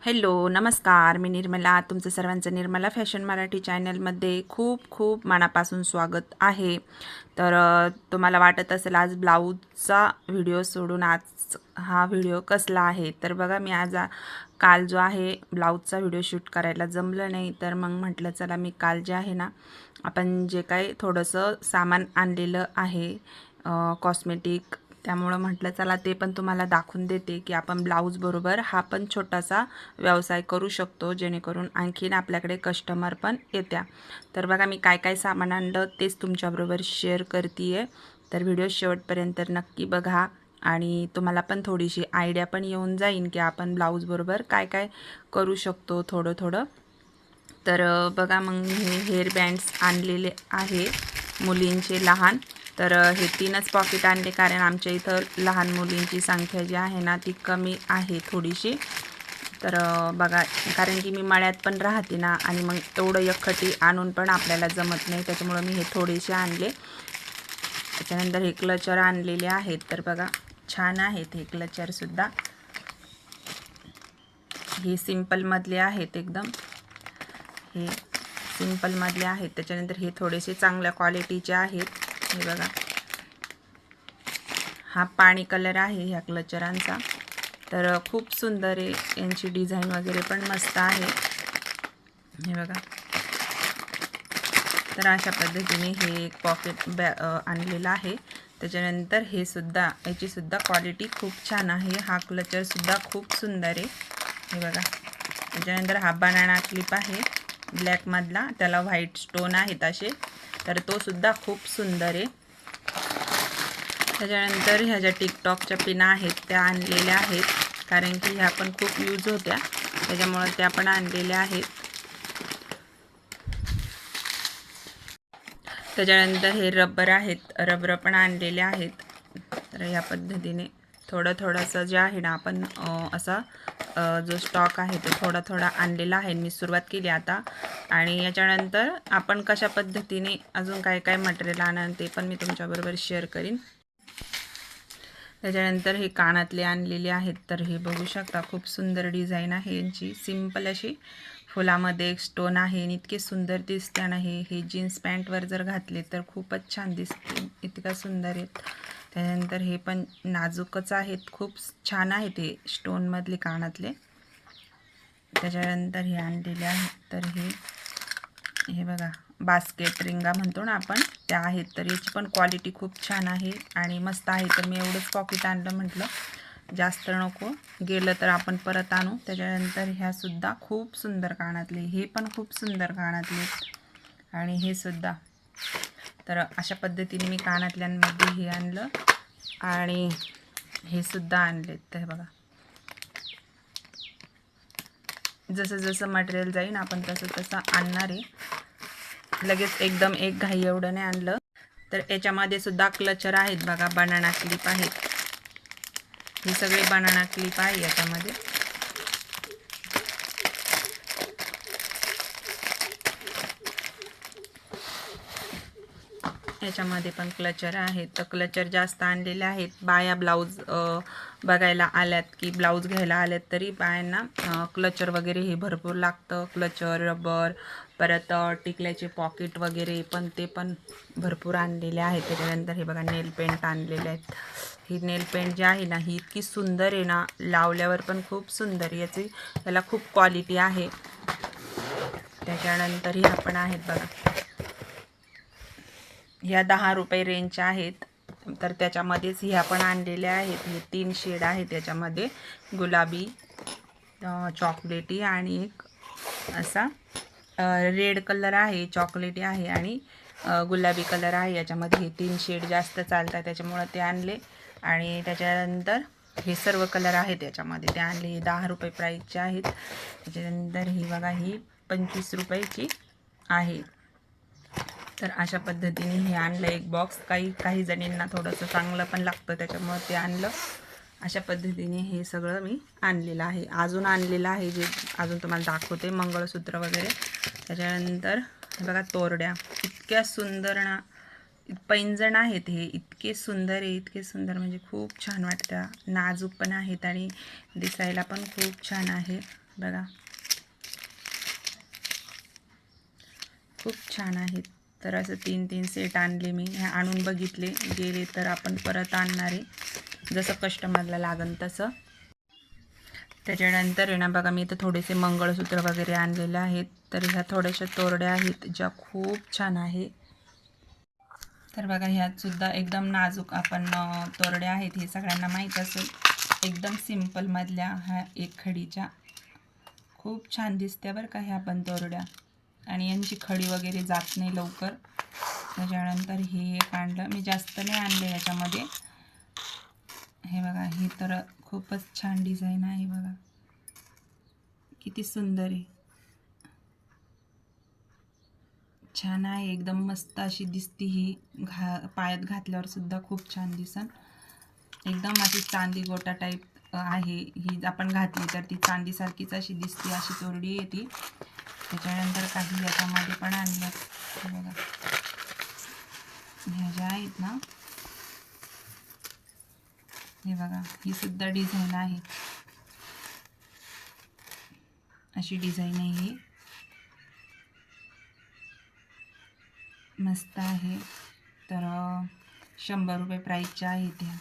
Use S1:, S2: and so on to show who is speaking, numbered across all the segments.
S1: Hello नमस्कार, मी निर्मला. तुमचं सर्वांचं निर्मला फॅशन मराठी चॅनलमध्ये खूप खूप मनापासून स्वागत आहे. तर तुम्हाला वाटत असेल आज ब्लाऊजचा व्हिडिओ सोडून आज हा व्हिडिओ कसला आहे. तर बघा, मी आज काल जो आहे ब्लाऊजचा व्हिडिओ शूट करायला जमलं नाही, तर मग म्हटलं चला मी काल जे आहे ना आपण जे काही थोडंसं सामान आणलेलं आहे कॉस्मेटिक, त्यामुळं म्हटलं चला ते पण तुम्हाला दाखवून देते की आपण ब्लाऊज बरोबर हा पण छोटासा व्यवसाय करू शकतो, जेणेकरून आणखीन आपल्याकडे कस्टमर पण येत्या. तर बघा, मी काय काय सामान आणलं तेच तुमच्याबरोबर शेअर करते आहे. तर व्हिडिओ शेवटपर्यंत नक्की बघा आणि तुम्हाला पण थोडीशी आयडिया पण येऊन जाईल की आपण ब्लाऊज बरोबर काय काय करू शकतो थोडं थोडं. तर बघा, मग हे हेअर बँड्स आणलेले आहे मुलींचे लहान. तर हे 3च पॉकेट आणले, कारण आमच्या इथं लहान मुलींची संख्या जी आहे ना ती कमी आहे थोडीशी. तर बघा, कारण की मी मळ्यात पण राहते ना, आणि मग एवढं एकखटी आणून पण आपल्याला जमत नाही, त्याच्यामुळं मी हे थोडेसे आणले. त्याच्यानंतर हे क्लचर आणलेले आहेत. तर बघा, छान आहेत हे क्लचरसुद्धा. हे सिम्पलमधले आहेत एकदम, हे सिम्पलमधले आहेत. त्याच्यानंतर हे थोडेसे चांगल्या क्वालिटीचे आहेत. हे बघा, हा पाणी कलर आहे ह्या क्लचरांचा. तर खूप सुंदर आहे, यांची डिझाईन वगैरे पण मस्त आहे. हे बघा, तर अशा पद्धतीने हे एक पॉकेट आणलेलं आहे. त्याच्यानंतर हे सुद्धा, याचीसुद्धा क्वालिटी खूप छान आहे. हा क्लचरसुद्धा खूप सुंदर आहे. हे बघा, त्याच्यानंतर हा बनाना क्लिप आहे ब्लॅकमधला, त्याला व्हाईट स्टोन आहेत असे. तर तो सुद्धा खूप सुंदर आहे. त्याच्यानंतर ह्या ज्या टिकटॉकच्या पिना आहेत त्या आणलेल्या आहेत, कारण की ह्या पण खूप यूज होत्या, त्याच्यामुळे त्या पण आणलेल्या आहेत. त्याच्यानंतर हे रबर आहेत, रबर पण आणलेले आहेत. तर या पद्धतीने थोडं थोडंसं जे आहे ना आपण असा जो स्टॉक आहे तो थोडा थोडा आणलेला आहे. मी सुरुवात केली आता, आणि याच्यानंतर आपण कशा पद्धतीने अजून काय काय मटेरियल आणन ते पण मी तुमच्याबरोबर शेअर करीन. त्याच्यानंतर हे कानातले आणलेले आहेत. तर हे बघू शकता, खूप सुंदर डिझाईन आहे यांची. सिंपल अशी फुलामध्ये एक स्टोन आहे आणि इतके सुंदर दिसते ना. हे जीन्स पॅन्टवर जर घातले तर खूपच छान दिसते, इतका सुंदर आहेत. त्यानंतर हे पण नाजूकच आहेत, खूप छान आहेत हे स्टोनमधले कानातले. त्याच्यानंतर हे आणलेले आहेत. तर हे बघा, बास्केट रिंगा म्हणतो ना आपण, त्या आहेत. तर याची पण क्वालिटी खूप छान आहे आणि मस्त आहे. तर मी एवढंच पॉकेट आणलं, म्हटलं जास्त नको, गेलं तर आपण परत आणू. त्याच्यानंतर ह्या सुद्धा खूप सुंदर कानातले, हे पण खूप सुंदर कानातले, आणि हे सुद्धा. तर अशा पद्धतीने मी कानातल्यांमध्ये हे आणलं आणि हे सुद्धा आणलेत. तर बघा, जसं जसं मटेरियल जाईल आपण तसं तसं आणणार आहे. लगेच एकदम एक घाई एवढं नाही आणलं. तर याच्यामध्ये सुद्धा क्लचर आहेत बघा, बनाना क्लिप आहेत. हे सगळे बनाना क्लिप आहे याच्यामध्ये. याच्यामध्ये पण क्लचर आहेत. तर क्लचर जास्त आणलेले आहेत. बाया ब्लाऊज बघायला आल्यात की ब्लाऊज घ्यायला आल्यात, तरी बायांना क्लचर वगैरे हे भरपूर लागतं. क्लचर, रबर, परत टिकल्याचे पॉकेट वगैरे पण ते पण भरपूर आणलेले आहेत. त्याच्यानंतर हे बघा, नेल पेंट आणलेले आहेत. ही नेल पेंट जी आहे ना ही इतकी सुंदर आहे ना, लावल्यावर पण खूप सुंदर, याला खूप क्वालिटी आहे. त्याच्यानंतर ह्या पण आहेत बघा, ह्या 10 रुपये रेंजच्या आहेत. तर त्याच्यामध्येच ह्या पण आणलेल्या आहेत. हे 3 शेड आहेत त्याच्यामध्ये, गुलाबी, चॉकलेटी आणि एक असा रेड कलर आहे, चॉकलेटी आहे आणि गुलाबी कलर आहे. याच्यामध्ये हे 3 शेड जास्त चालतात, त्याच्यामुळं ते आणले. आणि त्याच्यानंतर हे सर्व कलर आहेत याच्यामध्ये, ते आणले. 10 रुपये प्राईजचे आहेत. त्याच्यानंतर ही बघा, ही 25 रुपयाची आहे. तर अशा पद्धतीने हे आणलं एक बॉक्स. काही जणींना थोडंसं चांगलं पण लागतं, त्याच्यामुळं ते आणलं. अशा पद्धतीने हे सगळं मी आणलेलं आहे. अजून आणलेलं आहे, जे अजून तुम्हाला दाखवते, मंगळसूत्र वगैरे. त्याच्यानंतर बघा, तोरड्या इतक्या सुंदर ना, पैंजण आहेत. हे इतके सुंदर आहे, इतके सुंदर म्हणजे खूप छान वाटतं. नाजूक पण आहेत आणि दिसायला पण खूप छान आहे. बघा, खूप छान आहेत. तर असं 3-3 सेट आणले मी. हे आणून बघितले, गेले तर आपण परत आणणार आहे, जसं कस्टमरला लागेल तसं. त्याच्यानंतर आहे ना बघा, मी इथं थोडेसे मंगळसूत्र वगैरे आणलेले आहेत. तर ह्या थोड्याशा तोरड्या आहेत ज्या खूप छान आहे. तर बघा, ह्यात सुद्धा एकदम नाजूक आपण तोरड्या आहेत, हे सगळ्यांना माहीत असेल. एकदम सिम्पलमधल्या ह्या एक खडीच्या खूप छान दिसत्या बरं का ह्या पण तोरड्या, आणि यांची खडी वगैरे जात नाही लवकर. त्याच्यानंतर हे एक आणलं मी, जास्त नाही आणले याच्यामध्ये. हे बघा, हे तर खूपच छान डिझाईन आहे बघा, किती सुंदर आहे, छान आहे एकदम, मस्त अशी दिसती ही. पायात घातल्यावर सुद्धा खूप छान दिसन. एकदम अशी चांदी गोटा टाईप आहे ही, आपण घातली तर ती चांदीसारखीच अशी दिसते, अशी तोरडी आहे ती. त्याच्यानंतर काही याच्यामध्ये पण आणलं बघा, ह्या ज्या आहेत ना, हे बघा, ही सुद्धा डिझाईन आहे, अशी डिझाईन आहे ही, मस्त आहे. तर 100 रुपये प्राईसच्या आहेत ह्या,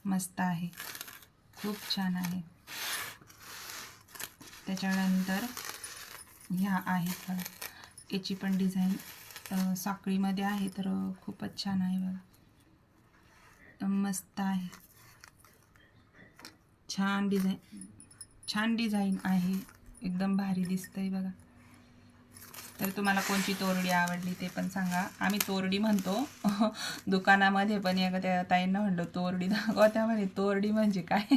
S1: मस्त आहे, खूप छान आहे. त्याच्यानंतर ह्या आहेत बघा, याची पण डिझाईन साखळीमध्ये आहे, तर खूपच छान आहे बघा, मस्त आहे, छान डिझाईन आहे, एकदम भारी दिसतंय बघा. तर तुम्हाला कोणची तोरडी आवडली ते पण सांगा. आम्ही तोरडी म्हणतो दुकानामध्ये, पण एखाद्या ताईंना म्हणलं तोरडी दाखवा, त्यामध्ये तोरडी म्हणजे काय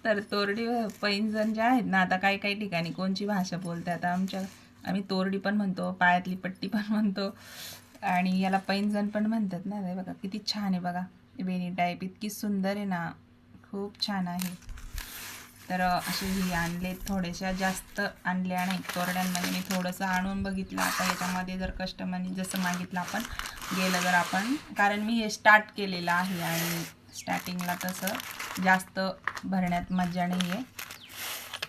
S1: तर तोरडी पैंजण जे आहेत ना, आता काही काही ठिकाणी कोणची भाषा बोलते, आता आम्ही तोरडी पण म्हणतो, पायातली पट्टी पण म्हणतो, आणि याला पैंजण पण म्हणतात ना. बघा किती छान आहे बघा, वेणी टाईप, इतकी सुंदर आहे ना, खूप छान आहे. तर असे ही आणले, थोड्याशा जास्त आणल्या नाही तोरड्यांमध्ये, मी थोडंसं आणून बघितलं. आता याच्यामध्ये जर कस्टमरनी जसं मागितलं आपण गेलं जर आपण, कारण मी हे स्टार्ट केलेलं आहे आणि स्टार्टिंगला तसं जास्त भरण्यात मजा नाही आहे.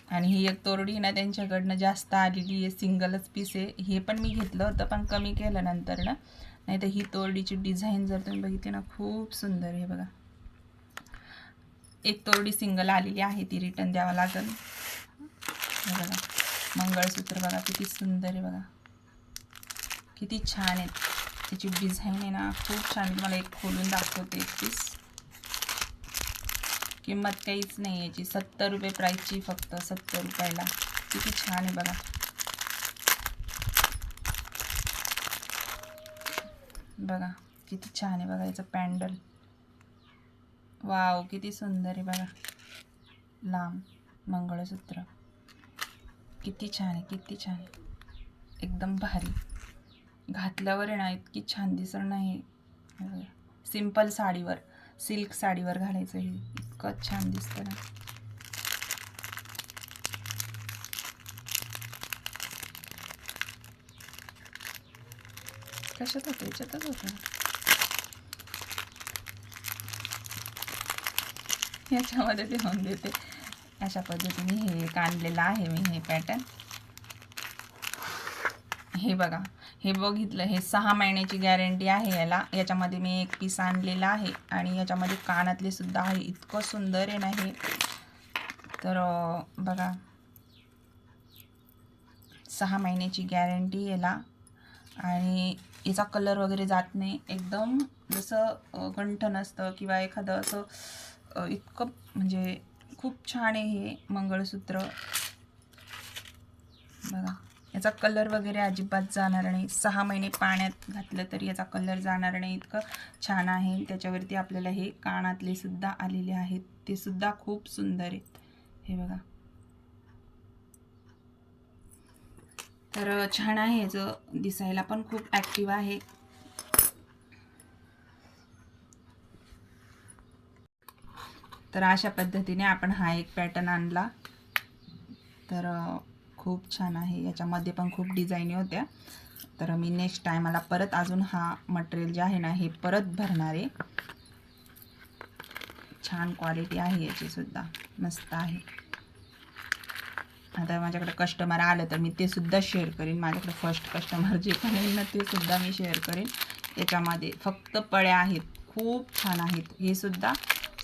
S1: आणि ही एक तोरडी ना त्यांच्याकडनं जास्त आलेली आहे, सिंगलच पीस आहे. हे पण मी घेतलं होतं पण कमी केलं नंतर ना, नाही तर ही तोरडीची डिझाईन जर तुम्ही बघितली ना, खूप सुंदर आहे बघा. एक तोरडी सिंगल आलेली आहे, ती रिटर्न द्यावं लागेल. बघा, मंगळसूत्र बघा किती सुंदर आहे बघा, किती छान आहे, त्याची डिझाईन आहे ना, खूप छान. तुम्हाला एक खोलून दाखवते एक पीस. किंमत काहीच नाही याची, 70 रुपये प्राईसची, फक्त 70 रुपयाला. किती छान आहे बघा, बघा किती छान आहे बघा, याचं पॅन्डल, वाव किती सुंदर आहे बघा, लांब मंगळसूत्र, किती छान आहे, किती छान आहे, एकदम भारी. घातल्यावर आहे ना इतकी छान दिसणार नाही, सिंपल साडीवर, सिल्क साडीवर घालायचं हे, इतकं छान दिसतं ना. कशात होतं, याच्यातच होतं, याच्यामध्ये देऊन देते. अशा पद्धतीने हे एक आणलेलं आहे मी, हे पॅटर्न. हे बघा, हे बघितलं, हे 6 महिन्याची गॅरंटी आहे याला. याच्यामध्ये मी एक पीस आणलेला आहे, आणि याच्यामध्ये कानातले सुद्धा आहे, इतकं सुंदर आहे ना हे. तर बघा, 6 महिन्याची गॅरंटी याला, आणि याचा कलर वगैरे जात नाही, एकदम जसं गंठण असतं किंवा एखादं असं इतकं म्हणजे खूप छान आहे हे मंगळसूत्र. बघा, याचा कलर वगैरे अजिबात जाणार नाही, 6 महिने पाण्यात घातलं तरी याचा कलर जाणार नाही, इतकं छान आहे. त्याच्यावरती आपल्याला हे कानातले सुद्धा आलेले आहेत, ते सुद्धा खूप सुंदर आहेत, हे बघा. तर छान आहे, याचं दिसायला पण खूप ॲक्टिव्ह आहे. तर अशा पद्धतीने आपण हा एक पॅटर्न आणला, तर खूप छान आहे. याच्यामध्ये पण खूप डिझाईनी होत्या, तर मी नेक्स्ट टायमाला परत अजून हा मटेरियल जे आहे ना, हे परत भरणार आहे. छान क्वालिटी आहे याची सुद्धा, मस्त आहे. आता माझ्याकडे कस्टमर आलं तर मी ते सुद्धा शेअर करेन. माझ्याकडे फर्स्ट कस्टमर जे पण येईल ना ते सुद्धा मी शेअर करेन. याच्यामध्ये फक्त पळ्या आहेत, खूप छान आहेत. हे सुद्धा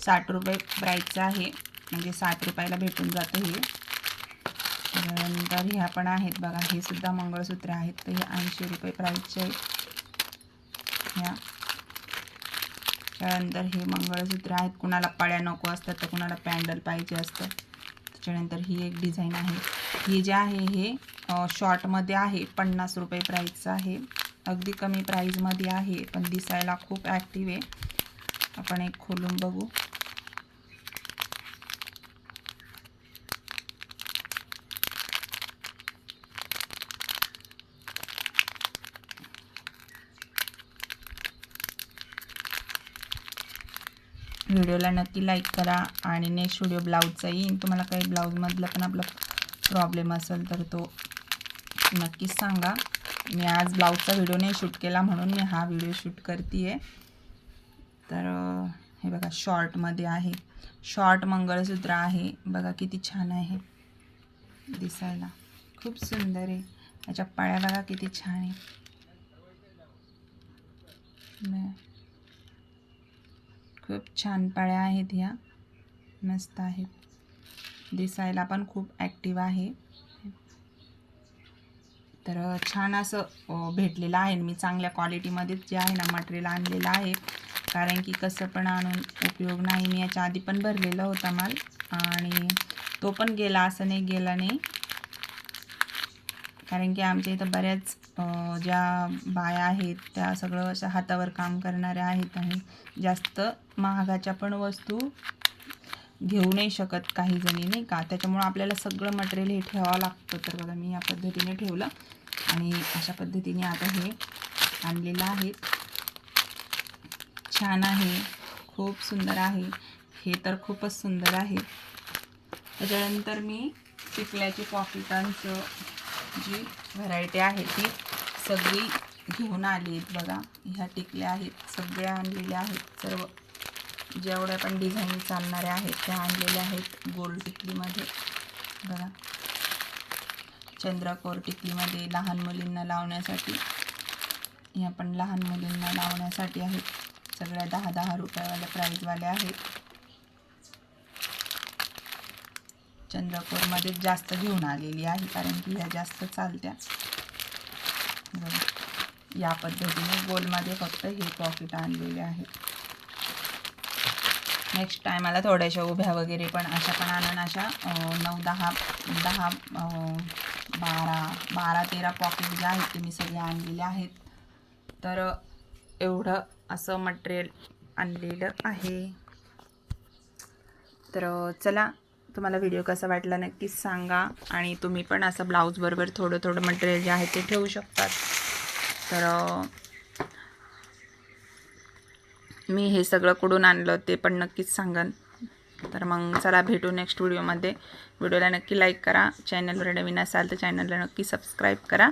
S1: 60 रुपये प्राईसचं आहे, म्हणजे 60 रुपयाला भेटून जातं हे. त्यानंतर ह्या पण आहेत बघा, हे सुद्धा मंगळसूत्र आहेत. तर हे 80 रुपये प्राईसचे आहेत ह्या. त्यानंतर हे मंगळसूत्र आहेत. कुणाला पळ्या नको असतात तर कुणाला पॅन्डल पाहिजे असतं. त्याच्यानंतर ही एक डिझाईन आहे. ही जे आहे हे शॉर्टमध्ये आहे, 50 रुपये प्राईसचं आहे. अगदी कमी प्राईजमध्ये आहे, पण दिसायला खूप ॲक्टिव्ह आहे. आपण एक खोलून बघू. व्हिडिओला नक्की लाईक करा आणि नेक्स्ट व्हिडिओ ब्लाऊजचा येईन. तुम्हाला काही ब्लाऊजमधलं पण आपला प्रॉब्लेम असेल तर तो नक्कीच सांगा. मी आज ब्लाऊजचा व्हिडिओ नाही शूट केला म्हणून मी हा व्हिडिओ शूट करते आहे. तर हे बघा शॉर्टमध्ये आहे, शॉर्ट मंगळसूत्र आहे. बघा किती छान आहे दिसायला, खूप सुंदर आहे. याच्या पाळ्या बघा किती छान आहे. खूप छान पाळ्या आहेत ह्या, मस्त आहेत. दिसायला पण खूप ॲक्टिव्ह आहे. तर छान असं भेटलेलं आहे. मी चांगल्या क्वालिटीमध्येच जे आहे ना मटेरियल आणलेलं आहे, कारण की कसं पण आणून उपयोग नाही. मी याच्या आधी पण भरलेला होता माल आणि तो पण गेला, असं नाही गेला नाही. कारण की आमच्या इथं बऱ्याच ज्या बाया आहेत त्या सगळं असं हातावर काम करणाऱ्या आहेत आणि जास्त महागाच्या पण वस्तू घेऊ नाही शकत काही जणी, नाही का. त्याच्यामुळं आपल्याला सगळं मटेरियल हे ठेवावं लागतं. तर बघा मी या पद्धतीने ठेवलं आणि अशा पद्धतीने आता हे आणलेलं आहे. छान आहे, खूप सुंदर आहे. हे तर खूपच सुंदर आहे. त्याच्यानंतर मी टिकल्याची पॉकेटांचं जी व्हरायटी आहे ती सगळी घेऊन आली आहेत. बघा ह्या टिकल्या आहेत, सगळ्या आणलेल्या आहेत. सर्व जेवढ्या पण डिझाईन चालणाऱ्या आहेत त्या आणलेल्या आहेत गोल टिकलीमध्ये. बघा चंद्रकोर टिकलीमध्ये लहान मुलींना लावण्यासाठी, ह्या पण लहान मुलींना लावण्यासाठी आहेत. सगळ्या 10-10 रुपयावाल्या प्राईजवाल्या आहेत. चंद्रकोरमध्ये जास्त घेऊन आलेली आहे कारण की ह्या जास्त चालत्या. या पद्धतीने गोलमध्ये फक्त हे पॉकेट आणलेले आहेत. नेक्स्ट टायमाला थोड्याशा उभ्या वगैरे पण अशा पण आणून अशा 12-13 पॉकेट जे आहेत ते मी सगळे आणलेले आहेत. तर एवढं असं मटेरियल आणलेलं आहे. तर चला, तुम्हाला व्हिडिओ कसा वाटला नक्कीच सांगा. आणि तुम्ही पण असं ब्लाऊजबरोबर थोडं थोडं मटेरियल जे आहे ते ठेवू शकतात. तर मी हे सगळं कुठून आणलं ते पण नक्कीच सांगन. तर मग चला भेटू नेक्स्ट व्हिडिओमध्ये. व्हिडिओला नक्की लाईक करा. चॅनलवर नवीन असाल तर चॅनलला नक्की सबस्क्राईब करा.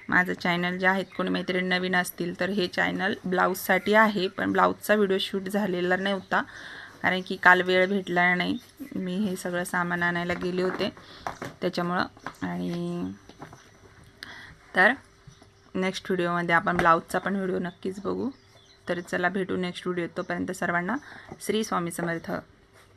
S1: माझं चॅनल जे आहेत कोणी मैत्रीण नवीन असतील तर हे चॅनल ब्लाऊजसाठी आहे, पण ब्लाऊजचा व्हिडिओ शूट झालेला नव्हता कारण की काल वेळ भेटला नाही. मी हे सगळं सामान आणायला गेले होते त्याच्यामुळं. आणि तर नेक्स्ट व्हिडिओमध्ये आपण ब्लाऊजचा पण व्हिडिओ नक्कीच बघू. तर चला भेटू नेक्स्ट व्हिडिओ. तोपर्यंत सर्वांना श्री स्वामी समर्थ.